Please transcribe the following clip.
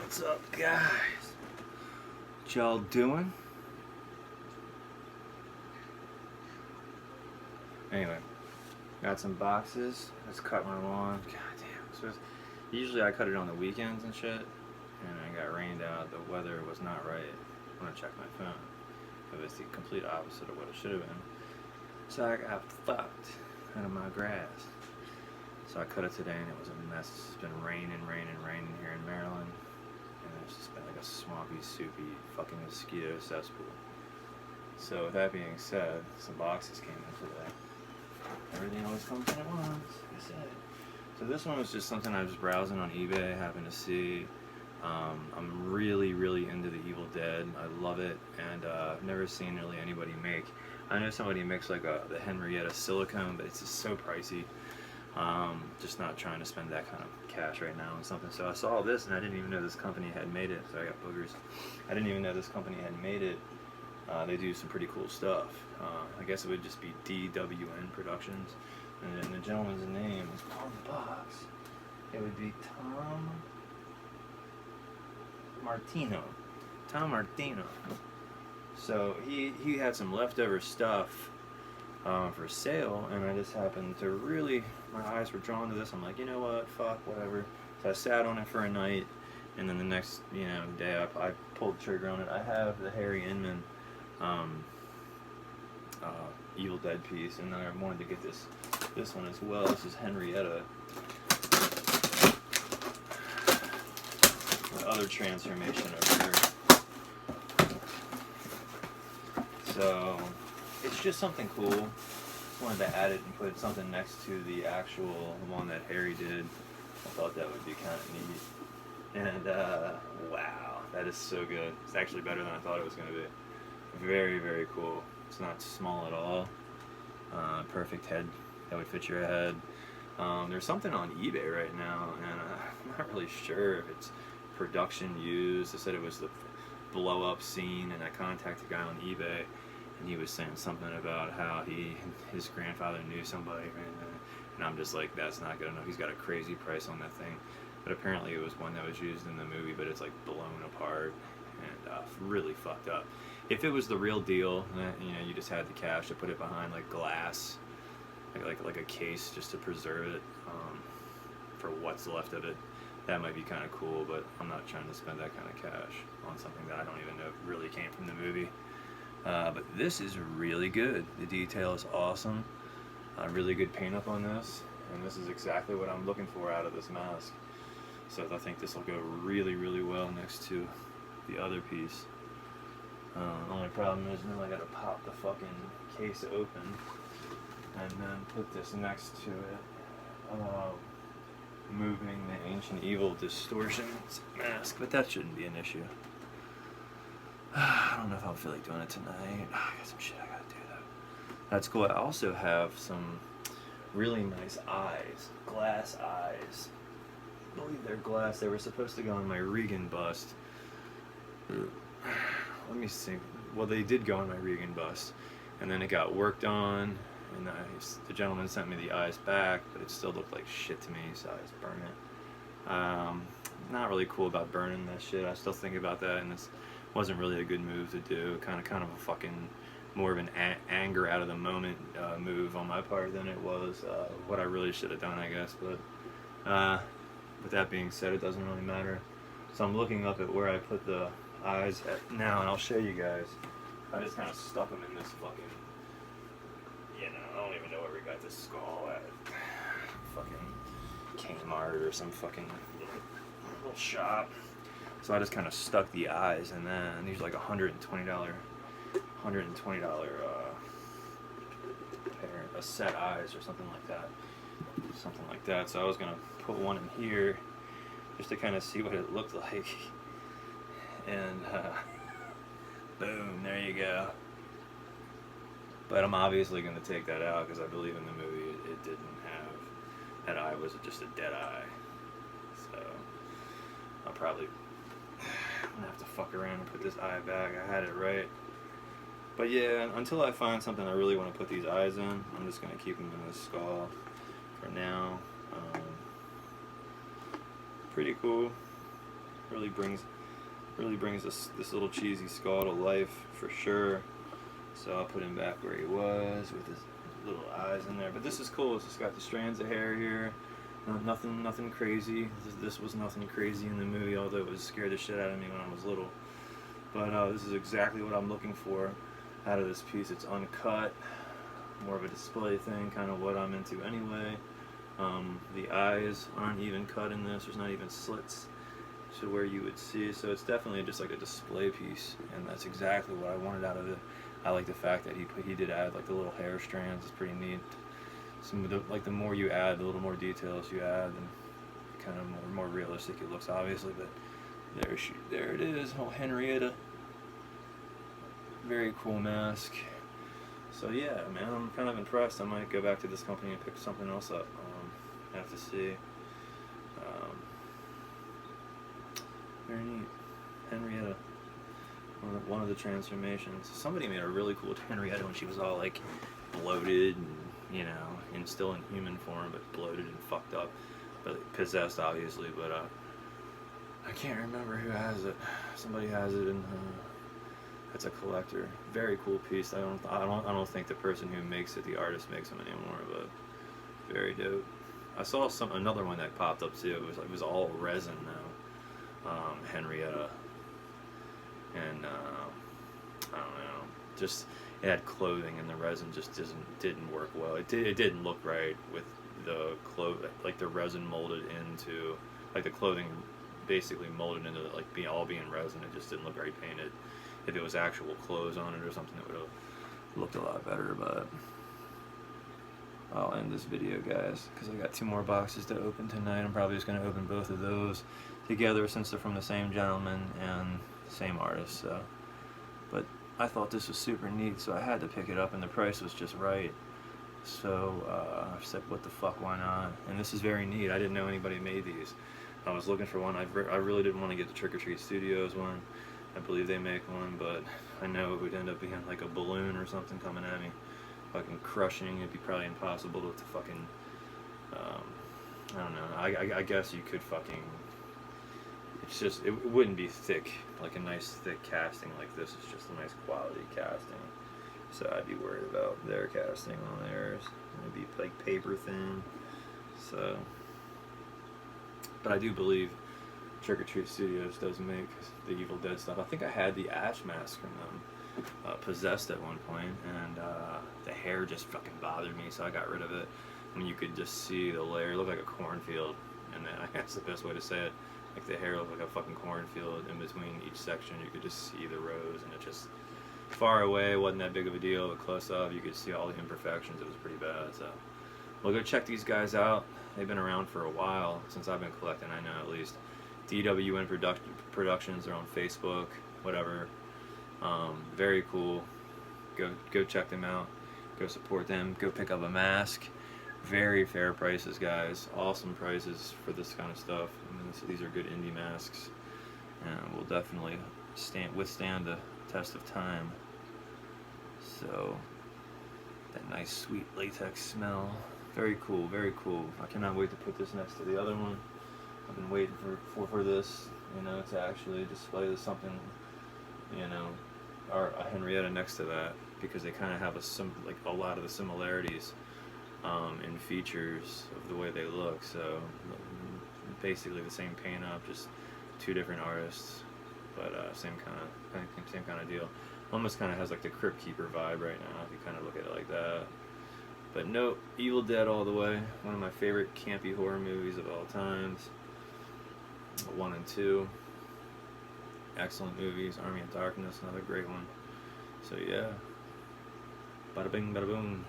What's up, guys? What y'all doing? Anyway, got some boxes. Let's cut my lawn. God damn. Usually I cut it on the weekends and shit, and I got rained out. The weather was not right. I'm gonna check my phone. It was the complete opposite of what it should have been. So I got fucked out of my grass. So I cut it today and it was a mess. It's been raining here in Maryland. And it's just been like a swampy, soupy, fucking mosquito cesspool. So with that being said, some boxes came in today. Everything always comes in at once, like I said. So this one was just something I was browsing on eBay, happened to see. I'm really into the Evil Dead. I love it, and I've never seen really anybody make. I know somebody makes like the Henrietta silicone, but it's just so pricey. Just not trying to spend that kind of cash right now on something. So I saw this, and I didn't even know this company had made it. So I got boogers. I didn't even know this company had made it. They do some pretty cool stuff. I guess it would just be DWN Productions, and then the gentleman's name is on the box. It would be Tom Martino. So he had some leftover stuff for sale, and I just happened to my eyes were drawn to this. I'm like, you know what, fuck, whatever. So I sat on it for a night, and then the next day I pulled the trigger on it. I have the Harry Inman Evil Dead piece, and then I wanted to get this one as well. This is Henrietta. The other transformation over here. So it's just something cool. Just wanted to add it and put something next to the actual one that Harry did. I thought that would be kind of neat. And wow, that is so good. It's actually better than I thought it was going to be. Very cool. It's not small at all. Perfect head that would fit your head. There's something on eBay right now, and I'm not really sure if it's production used. They said it was the blow up scene, and I contacted a guy on eBay, and he was saying something about how his grandfather knew somebody, and I'm just like, that's not good enough. He's got a crazy price on that thing, but apparently it was one that was used in the movie, but it's like blown apart and really fucked up. If it was the real deal, you just had the cash to put it behind like glass, like a case just to preserve it for what's left of it, that might be kind of cool, but I'm not trying to spend that kind of cash on something that I don't even know really came from the movie. But this is really good. The detail is awesome. Really good paint up on this, and this is exactly what I'm looking for out of this mask. So I think this will go really well next to the other piece. The only problem is now I gotta pop the fucking case open and then put this next to it, moving the Ancient Evil Distortion mask, but that shouldn't be an issue. I don't know if I'll feel like doing it tonight. I got some shit I gotta do though. That's cool. I also have some really nice eyes, glass eyes. I believe they're glass. They were supposed to go on my Regan bust. Let me see. Well, they did go on my Regan bust, and then it got worked on, and the gentleman sent me the eyes back, but it still looked like shit to me, so I just burned it. Not really cool about burning that shit. I still think about that, and this wasn't really a good move to do. Kind of a fucking more of an anger out of the moment move on my part than it was what I really should have done, I guess. But with that being said, it doesn't really matter. So I'm looking up at where I put the eyes at now, and I'll show you guys. I just kind of stuck them in this fucking, I don't even know where we got this skull at. Fucking Kmart or some fucking little shop. So I just kind of stuck the eyes, and then these are like $120 pair, a set eyes or something like that. So I was gonna put one in here just to kind of see what it looked like. And boom, there you go. But I'm obviously going to take that out because I believe in the movie it didn't have, that eye was just a dead eye. So I'll probably I'm gonna have to fuck around and put this eye back. I had it right. But yeah, until I find something I really want to put these eyes in, I'm just going to keep them in the skull for now. Pretty cool. Really brings this little cheesy skull to life for sure. So I'll put him back where he was with his little eyes in there. But this is cool. It's just got the strands of hair here. Nothing crazy. This was nothing crazy in the movie, although it was scared the shit out of me when I was little. But this is exactly what I'm looking for out of this piece. It's uncut, more of a display thing, kind of what I'm into anyway. The eyes aren't even cut in this. There's not even slits to where you would see. So it's definitely just like a display piece, and that's exactly what I wanted out of it. I like the fact that he did add like the little hair strands. It's pretty neat. Some of the more you add, the little more details you add, and kind of more realistic it looks, obviously. But there it is, oh Henrietta. Very cool mask. So yeah, man, I'm kind of impressed. I might go back to this company and pick something else up. Have to see. Very neat. Henrietta. One of the transformations. Somebody made a really cool Henrietta when she was all like bloated and, you know, and still in human form, but bloated and fucked up, but possessed obviously. But I can't remember who has it. Somebody has it, and it's a collector. Very cool piece. I don't think the person who makes it, the artist, makes them anymore, but very dope. I saw another one that popped up too. It was all resin now. Henrietta, and I don't know. Just it had clothing, and the resin just didn't work well. It didn't look right with the like the resin molded into, like the clothing basically molded into like all being resin. It just didn't look right painted. If it was actual clothes on it or something, it would have looked a lot better. But I'll end this video, guys, because I got 2 more boxes to open tonight. I'm probably just going to open both of those together since they're from the same gentleman and same artist. So, but I thought this was super neat, so I had to pick it up, and the price was just right. So I said, what the fuck, why not? And this is very neat. I didn't know anybody made these. I was looking for one. I really didn't want to get the Trick or Treat Studios one. I believe they make one, but I know it would end up being like a balloon or something coming at me, fucking crushing. It'd be probably impossible to fucking, I don't know. I guess you could fucking, it's just, it wouldn't be thick, like a nice thick casting like this. It's just a nice quality casting. So I'd be worried about their casting on theirs. It'd be like paper thin. So, but I do believe Trick or Treat Studios does make the Evil Dead stuff. I think I had the Ash mask from them, possessed at one point, and the hair just fucking bothered me, so I got rid of it. And you could just see the layer. It looked like a cornfield, and then I guess the best way to say it, like the hair looked like a fucking cornfield. In between each section, you could just see the rows, and it just, far away, wasn't that big of a deal, but close up, you could see all the imperfections. It was pretty bad. So, well, go check these guys out. They've been around for a while, since I've been collecting, I know, at least. DWN Productions, they're on Facebook, whatever. Very cool. Go check them out. Go support them. Go pick up a mask. Very fair prices, guys. Awesome prices for this kind of stuff. I mean, these are good indie masks, and will definitely withstand the test of time. So, that nice sweet latex smell. Very cool, very cool. I cannot wait to put this next to the other one. I've been waiting for this, you know, to actually display something, you know, or a Henrietta next to that, because they kind of have a lot of the similarities in features of the way they look. So basically the same paint up, just 2 different artists, but same kind of deal. Almost kind of has like the Crypt Keeper vibe right now, if you kind of look at it like that. But no, Evil Dead all the way. One of my favorite campy horror movies of all times. 1 and 2. Excellent movies. Army of Darkness, another great one. So yeah. Bada bing, bada boom.